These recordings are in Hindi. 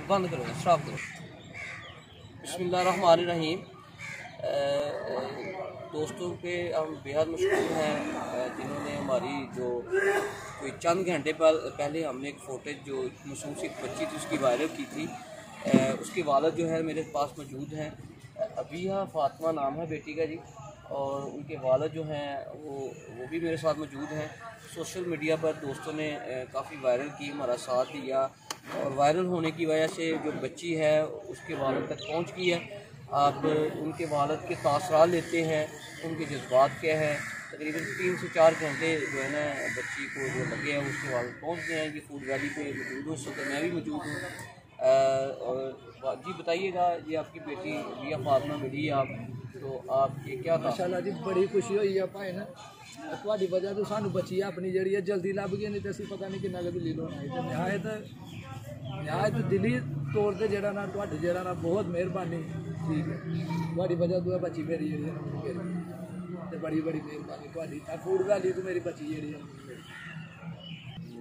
बंद करो, स्टॉप करो। बिस्मिल्लाहिर्रहमानिर्रहीम। दोस्तों के हम बेहद मशहूर हैं जिन्होंने हमारी जो कोई चंद घंटे पहले हमने एक फ़ोटेज जो मासूम सी बच्ची थी उसकी वायरल की थी। उसके वालिद जो है मेरे पास मौजूद हैं। अबिया फ़ातिमा नाम है बेटी का जी, और उनके वालिद जो हैं वो भी मेरे साथ मौजूद हैं। सोशल मीडिया पर दोस्तों ने काफ़ी वायरल की, हमारा साथ दिया, और वायरल होने की वजह से जो बच्ची है उसके वालिद तक पहुंच गई है। अब उनके वालिद के तासरात लेते हैं, उनके जज्बात क्या है। तकरीबन 3 से 4 घंटे जो है ना बच्ची को जो लगे हैं उसके वालिद पहुंच गए हैं। ये फूड वैली पे मौजूद हूँ, उस वक्त मैं भी मौजूद हूँ। और जी बताइएगा, ये आपकी बेटी अबिया फ़ातिमा मिली है आप, तो आप ये क्या था? माशाल्लाह जी बड़ी खुशी हुई है भाई ना, ਤੁਹਾਡੀ वजह तो सानू बची अपनी जी जल्दी लभ गई, नहीं तो असं पता नहीं कि दिली लोना है। तो नहायत दिली तौर पर जरा ना जरा ना बहुत मेहरबानी, ठीक है, थोड़ी वजह तो बची मेरी जी तो बड़ी बड़ी मेहरबानी थोड़ी। फूड वैली तो मेरी बची जी।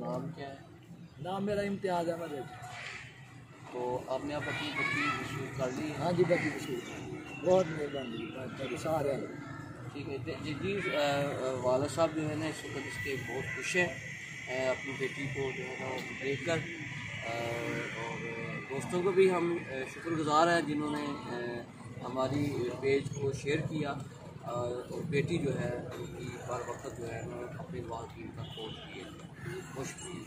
नाम क्या है? नाम मेरा इम्तियाज़ अहमद है। तो आपने आप अपनी बच्ची वसूल कर ली है? हाँ जी बची वसूल, बहुत मेहरबानी सारे। ठीक है जी जी। वाला साहब जो है ना इस वक्त इसके बहुत खुश हैं अपनी बेटी को जो है ना देख कर, और दोस्तों को भी हम शुक्रगुज़ार हैं जिन्होंने हमारी पेज को शेयर किया, और बेटी जो है उनकी बर वक्त जो है ना अपनी वालदीन का खोज किए, खुश किए।